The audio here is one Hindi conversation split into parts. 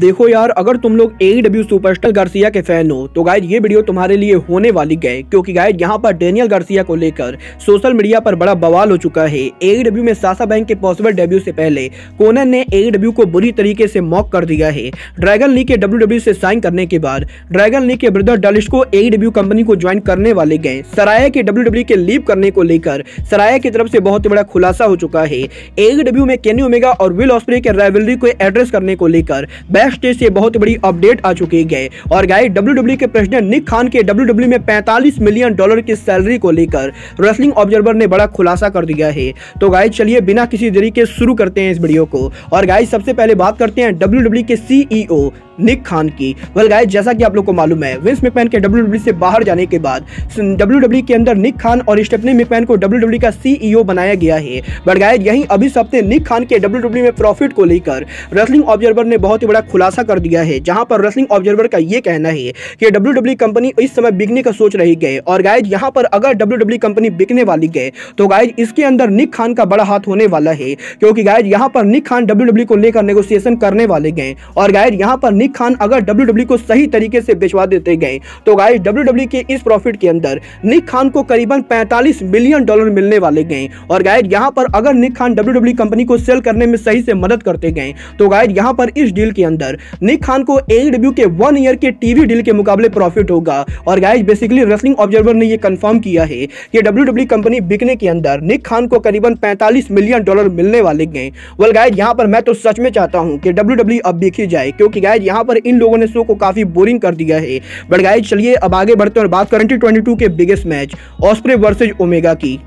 देखो यार, अगर तुम लोग AEW सुपरस्टार गार्सिया के फैन हो तो गाइज ये वीडियो तुम्हारे लिए होने वाली है, क्योंकि गाइज यहाँ पर डेनियल गार्सिया को लेकर सोशल मीडिया पर बड़ा बवाल हो चुका है। AEW में साशा बैंक के पॉसिबल डेब्यू से पहले कोनन ने AEW को बुरी तरीके से मॉक कर दिया है। ड्रैगन ली के WWE से साइन करने के बाद ड्रैगन ली के ब्रदर डलिस्को AEW कंपनी को ज्वाइन करने वाले गए। सराया के WWE के लीव करने को लेकर सराया की तरफ से बहुत बड़ा खुलासा हो चुका है। AEW में केनी ओमेगा और विल ऑस्प्रे के राइवलरी को एड्रेस करने को लेकर बैक स्टेज से बहुत बड़ी अपडेट आ चुकी है। और गाइस WWE के प्रेसिडेंट निक खान के WWE में $45 मिलियन की सैलरी को लेकर रेसलिंग ऑब्जर्वर ने बड़ा खुलासा कर दिया है। तो गाइस चलिए बिना किसी देरी के शुरू करते हैं इस वीडियो को। और गाइस सबसे पहले बात करते हैं WWE के CEO निक खान की। वेल गाइस, जैसा कि आप लोग को मालूम है, विंस मैकमैन के WWE से बाहर जाने के बाद WWE के अंदर निक खान और स्टेफनी मैकमैन को WWE का CEO बनाया गया है। बट गाइस यहीं अभी हफ्ते निक खान के WWE में प्रॉफिट को लेकर रेसलिंग ऑब्जर्वर ने बहुत ही बड़ा खुलासा कर दिया है, जहां पर रेसलिंग ऑब्जर्वर का ये कहना है कि WWE कंपनी इस समय बिकने का सोच रही है। और गाइस यहां पर अगर WWE कंपनी बिकने वाली है तो गाइस इसके अंदर निक खान का बड़ा हाथ होने वाला है, क्योंकि गाइस यहां पर निक खान WWE को लेकर नेगोशिएशन करने वाले गए। और गाइस यहां पर निक खान अगर WWE को सही तरीके से बेचवा देते गए तो गाइस WWE के इस प्रॉफिट के अंदर निक खान को करीबन $45 मिलियन मिलने वाले गए। और गाइस यहां पर अगर निक खान WWE कंपनी को सेल करने में सही से मदद करते गए तो गाइस यहां पर इस डील के अंदर निक खान को AEW के 1 ईयर के टीवी डील के मुकाबले प्रॉफिट होगा। और गाइस बेसिकली रेसलिंग ऑब्जर्वर ने यह कंफर्म किया है कि WWE कंपनी बिकने के अंदर निक खान को करीबन $45 मिलियन मिलने वाले गए। वेल गाइस यहां पर मैं तो सच में चाहता हूं कि WWE अब बिक ही जाए, क्योंकि गाइस यहां पर इन लोगों ने शो को काफी बोरिंग कर दिया है। बट गाइस चलिए अब आगे बढ़ते हैं और बात करें 2022 के biggest match osprey versus omega की।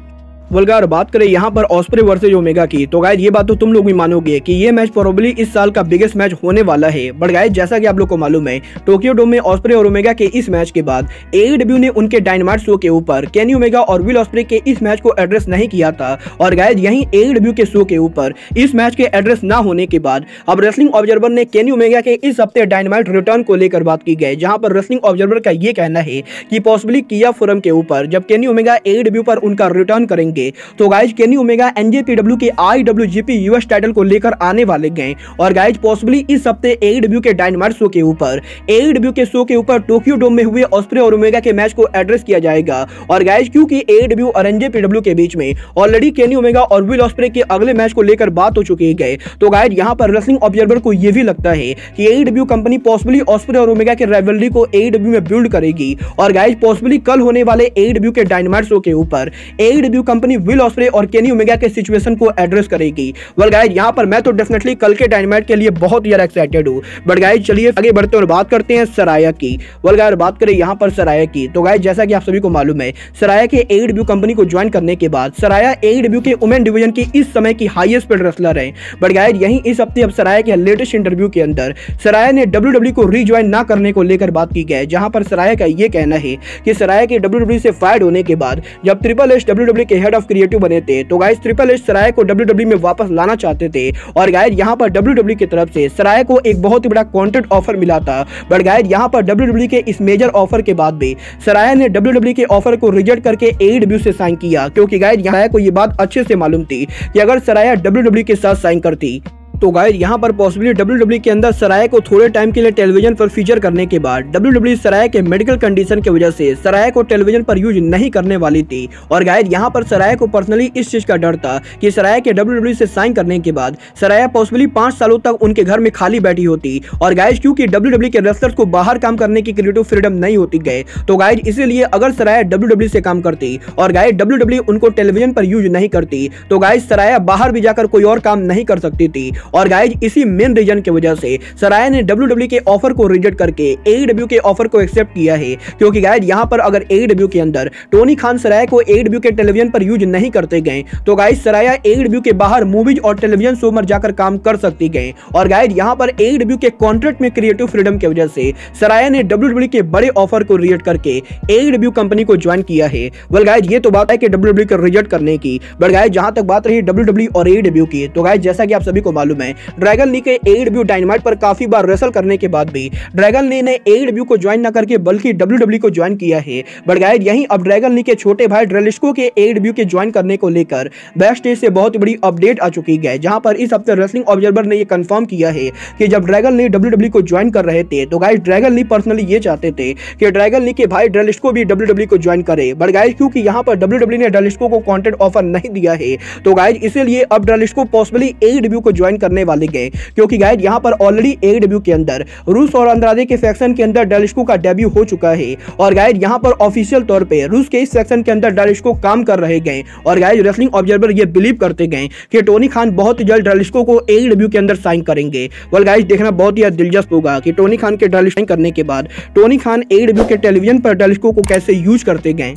वल्गार बात करें यहाँ पर ऑस्प्रे वर्सेज ओमेगा की, तो गाइस ये बात तो तुम लोग भी मानोगे कि ये मैच प्रोबेबली इस साल का बिगेस्ट मैच होने वाला है। बट गाइस जैसा कि आप लोग को मालूम है, टोक्यो डोम में ऑस्प्रे और ओमेगा के इस मैच के बाद AEW ने उनके डायनामाइट शो के ऊपर केनी ओमेगा और विल ऑस्प्रे के इस मैच को एड्रेस नहीं किया था। और गाइस यहीं AEW के शो के ऊपर इस मैच के एड्रेस ना होने के बाद अब रेसलिंग ऑब्जर्वर ने केनी ओमेगा के इस हफ्ते डायनामाइट रिटर्न को लेकर बात की गई, जहां पर रेसलिंग ऑब्जर्वर का ये कहना है कि पॉसिबली किया फोरम के ऊपर जब केनी ओमेगा AEW पर उनका रिटर्न करेंगे तो गाइस केनी ओमेगा NJPW के IWGP US टाइटल को लेकर आने वाले गए। और गाइस पॉसिबली इस हफ्ते AEW के डायनामाइट शो के ऊपर AEW के शो के ऊपर टोक्यो डोम में हुए ऑस्प्रे और ओमेगा के मैच को एड्रेस किया जाएगा। और गाइस क्योंकि AEW और NJPW के बीच में ऑलरेडी केनी ओमेगा और विल ऑस्प्रे के अगले मैच को लेकर बात हो चुकी है, तो गाइस यहां पर रेसलिंग ऑब्जर्वर को यह भी लगता है कि AEW कंपनी पॉसिबली ऑस्प्रे और ओमेगा के राइवलरी को AEW में बिल्ड करेगी। और गाइस पॉसिबली कल होने वाले AEW के डायनामाइट शो के ऊपर AEW कंपनी विल ऑस्प्रे और केनी ओमेगा के सिचुएशन को एड्रेस करेगी। वेल गाइस यहां पर मैं तो डेफिनेटली कल के डायनामाइट के लिए बहुत ही एक्साइटेड हूं। बट गाइस चलिए आगे बढ़ते हैं और बात करते हैं सराया की। वेल गाइस बात करें यहां पर सराया की, तो गाइस जैसा कि आप सभी को मालूम है, सराया के AEW कंपनी को ज्वाइन करने के बाद सराया AEW के वुमेन डिवीजन की इस समय की हाईएस्ट पेड रेसलर है। बट गाइस यहीं इस हफ्ते अब सराया के लेटेस्ट इंटरव्यू के अंदर सराया ने WWE को रीज्वाइन ना करने को लेकर बात की गई, जहां पर सराया का यह कहना है कि सराया के WWE से फायर्ड होने के बाद जब ट्रिपल एच WWE के हेड ऑफ क्रिएटिव बने थे तो गाइस ट्रिपल एच सराया को WWE में वापस लाना चाहते थे। और गाइस यहां पर WWE की तरफ से सराया को एक बहुत ही बड़ा कॉन्ट्रैक्ट ऑफर मिला था। बट गाइस यहां पर WWE के इस मेजर ऑफर के बाद भी सराया ने WWE के ऑफर को रिजेक्ट करके AEW से साइन किया, क्योंकि गाइस सराया को यह बात अच्छे से मालूम थी कि अगर सराया WWE के साथ साइन करती तो गाइस यहां पर पॉसिबली WWE के अंदर सराया को थोड़े टाइम के लिए टेलीविजन पर फीचर करने के बाद WWE सराया के मेडिकल कंडीशन की वजह से सराया को टेलीविजन पर यूज नहीं करने वाली थी। और गाइस यहां पर सराया को पर्सनली इस चीज का डर था कि सराया के WWE से साइन करने के बाद सराया पॉसिबली 5 सालों तक उनके घर में खाली बैठी होती। और गाइस क्योंकि WWE के रेसलर्स को बाहर काम करने की क्रिएटिव फ्रीडम नहीं होती गए, तो गाइस इसीलिए अगर सराया WWE से काम करती और गाइस WWE उनको टेलीविजन पर यूज नहीं करती तो गाइस सराया बाहर भी जाकर कोई और काम नहीं कर सकती थी। और गाइस इसी मेन रीजन की वजह से सराया ने WWE के ऑफर को रिजेक्ट करके AEW के ऑफर को एक्सेप्ट किया है, क्योंकि गाइस यहां पर अगर AEW के अंदर टोनी खान सराया को AEW के टेलीविजन पर यूज नहीं करते गए तो गाइस सराया AEW के बाहर मूवीज और टेलीविजन शो में जाकर काम कर सकती गए। और गाइस यहां पर AEW के कॉन्ट्रैक्ट में क्रिएटिव फ्रीडम की वजह से सराया ने WWE के बड़े ऑफर को रिजेक्ट करके AEW कंपनी को ज्वाइन किया है। वेल गाइस ये तो बात है कि WWE को रिजेक्ट करने की। बट गाइस जहां तक बात रही WWE और AEW की, तो गाइस जैसा कि आप सभी को मालूम मालूम है, ड्रैगन ली के AEW डायनामाइट पर काफी बार रेसल करने के बाद भी ड्रैगन ली ने AEW को ज्वाइन न करके बल्कि WWE को ज्वाइन किया है। बट गाइस यहीं अब ड्रैगन ली के छोटे भाई ड्रेलिस्को के AEW के ज्वाइन करने को लेकर बैक स्टेज से बहुत बड़ी अपडेट आ चुकी है, जहां पर इस हफ्ते रेसलिंग ऑब्जर्वर ने यह कंफर्म किया है कि जब ड्रैगन ली WWE को ज्वाइन कर रहे थे तो गाइस ड्रैगन ली पर्सनली ये चाहते थे कि ड्रैगन ली के भाई ड्रेलिस्को भी WWE को ज्वाइन करे। बट गाइस क्योंकि यहां पर WWE ने ड्रेलिस्को को कॉन्ट्रैक्ट ऑफर नहीं दिया है तो गाइस इसीलिए अब ड्रेलिस्को पॉसिबली AEW को ज्वाइन करने वाले गए, क्योंकि गाइस यहां पर ऑलरेडी AEW के अंदर रूस और अंद्रादे के फैक्शन के अंदर ड्रेलिस्को का डेब्यू हो चुका है और गाइस यहां पर ऑफिशियल तौर पे रूस के इस सेक्शन के अंदर ड्रेलिस्को काम कर रहे गए और गाइस रेसलिंग ऑब्जर्वर ये बिलीव करते गए कि टोनी खान बहुत ही जल्द ड्रेलिस्को को AEW के अंदर साइन करेंगे। वेल गाइस देखना बहुत ही दिलचस्प होगा कि टोनी खान के ड्रेलिस्को साइन करने के बाद टोनी खान AEW के टेलीविजन पर ड्रेलिस्को को कैसे यूज करते गए।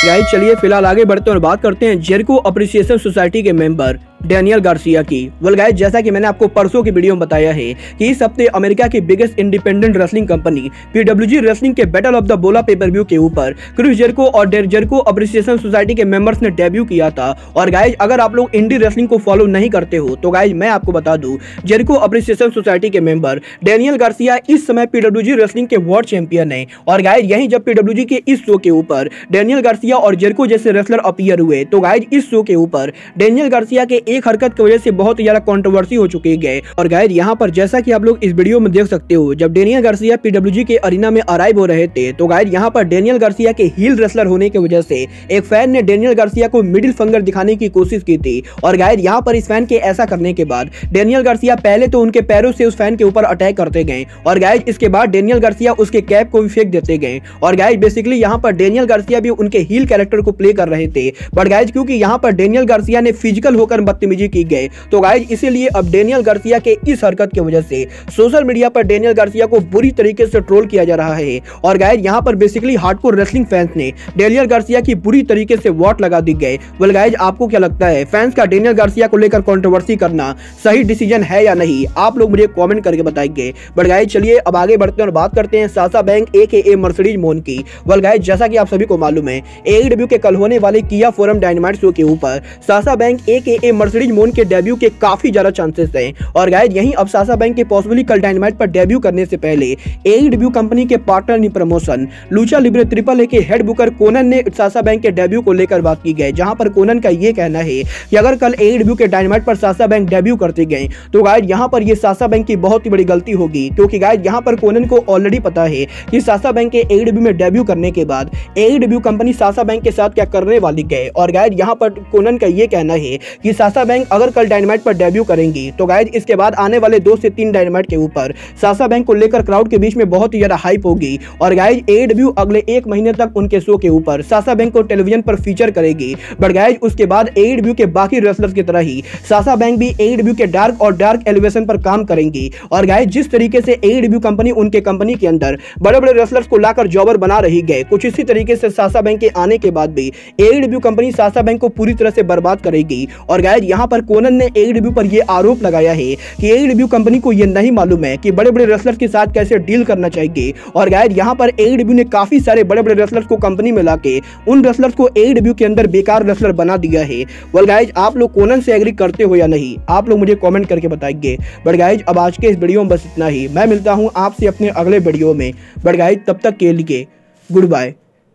गाइस चलिए फिलहाल आगे बढ़ते हैं और बात करते हैं जेरिको अप्रिसिएशन सोसाइटी के मेंबर डेनियल गार्सिया की। वेल गाइस जैसा कि मैंने आपको परसों की वीडियो में बताया है कि इस हफ्ते अमेरिका की biggest independent wrestling company PWG wrestling के बैटल ऑफ द बोला पेपर व्यू के ऊपर क्रिस जेरिको और जेरिको अप्रिसिएशन सोसाइटी के मेंबर्स ने डेब्यू किया था। और गाइस अगर आप लोग इंडी रेसलिंग को फॉलो नहीं करते हो तो गाइस मैं आपको बता दूं, जेरिको अप्रिसिएशन सोसाइटी के मेंबर डेनियल गार्सिया इस समय PWG रेसलिंग के वर्ल्ड चैंपियन है। और गाइस यही जब PWG के इस शो के ऊपर डेनियल गार्सिया और जेरिको जैसे रेसलर अपीयर हुए तो गाइस इस शो के ऊपर डेनियल गार्सिया के एक हरकत की वजह से बहुत ज्यादा कंट्रोवर्सी हो चुकी है। और गाइस यहाँ पर जैसा कि आप लोग इस वीडियो में देख सकते हो, जब डेनियल गार्सिया PWG के अरीना में अराइव हो रहे थे तो गाइस यहाँ पर डेनियल गार्सिया के हील रेसलर होने की वजह से एक फैन ने डेनियल गार्सिया को मिडिल फिंगर दिखाने की कोशिश की थी। और गाइस यहाँ पर इस फैन के ऐसा करने के बाद डेनियल गार्सिया पहले तो उनके पैरों से उस फैन के ऊपर अटैक करते गए और गाइस इसके बाद डेनियल गार्सिया उसके कैप को भी फेंक देते गए। और गाइस बेसिकली यहाँ पर डेनियल गार्सिया भी उनके हील कैरेक्टर को प्ले कर रहे थे। बट गाइस क्योंकि यहाँ पर डेनियल गार्सिया ने फिजिकल होकर बदतमीजी की गई तो गाइस इसीलिए अब डेनियल गार्सिया के इस हरकत की वजह से सोशल मीडिया पर डेनियल गार्सिया को बुरी तरीके से ट्रोल किया जा रहा है। और गाइस यहाँ पर बेसिकली हार्डकोर रेसलिंग फैंस ने डेनियल गार्सिया की बुरी तरीके से वोट लगा दी गए। वेल गाइस आपको क्या लगता है, फैंस का डेनियल गार्सिया को लेकर कंट्रोवर्सी करना सही डिसीजन है या नहीं? आप लोग मुझे कमेंट करके बताएंगे। बट गाइस चलिए अब आगे बढ़ते हैं और बात करते हैं साशा बैंक AKA मर्सिडीज मोन की। वेल गाइस जैसा कि आप सभी को मालूम है, AEW के कल होने वाले किया फोरम डायनामाइट शो के ऊपर साशा बैंक AKA मर्सिडीज मोन के डेब्यू के काफी ज्यादा चांसेस हैं। और गाइस यहीं अब साशा बैंक के पॉसिबली कल डायनामाइट पर डेब्यू करने से पहले AEW कंपनी के partner in promotion Lucha Libre AAA के हेड बुकर कोनन ने साशा बैंक के डेब्यू को लेकर बात की गई, जहां पर कोनन का यह कहना है कि अगर कल AEW के डायनामाइट पर साशा बैंक डेब्यू करते गए तो गाइस यहां पर ये साशा बैंक की बहुत ही बड़ी गलती होगी, क्योंकि गाइस यहां पर कोनन को ऑलरेडी पता है कि साशा बैंक के AEW में डेब्यू करने के बाद AEW कंपनी साशा बैंक के साथ क्या करने वाली है। और गाइस यहां पर कोनन का यह कहना है कि साशा बैंक अगर कल डायनामाइट पर डेब्यू करेंगी तो गाइस इसके बाद आने वाले 2 से 3 डायनामाइट के ऊपर साशा बैंक को लेकर क्राउड के बीच में बहुत ही ज्यादा हाइप होगी। और गाइस AEW अगले 1 महीने तक उनके शो के ऊपर साशा बैंक को टेलीविजन पर फीचर करेगी। बट गाइस उसके बाद AEW के बाकी रेसलर्स की तरह ही साशा बैंक भी AEW के डार्क एलिवेशन पर काम करेंगी। और गाइस जिस तरीके से AEW कंपनी उनके कंपनी के अंदर बड़े बड़े रेसलर्स को लाकर जॉबर बना रही है, कुछ इसी तरीके से साशा बैंक के आने के बाद भी AEW कंपनी साशा बैंक को पूरी तरह से बर्बाद करेगी। और गाइस यहाँ पर कोनन ने AEW पर यह आरोप लगाया है कि AEW कंपनी को यह नहीं मालूम है कि बड़े बड़े रेसलर्स के साथ कैसे डील करना चाहिए। और गाइस यहाँ पर AEW ने काफी सारे बड़े बड़े रेसलर्स को कंपनी में लाके उन रेसलर्स को AEW के अंदर बेकार रेसलर बना दिया है। वेल गाइस आप लोग कोनन से एग्री करते हो या नहीं, आप लोग मुझे कमेंट करके बताइए। बट गाइस अब आज के इस वीडियो में बस इतना ही। मैं मिलता हूँ आपसे अपने अगले वीडियो में। बट गाइस तब तक के लिए goodbye,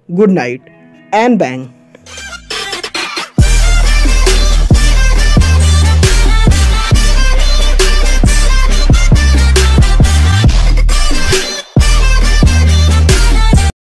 good night and bang.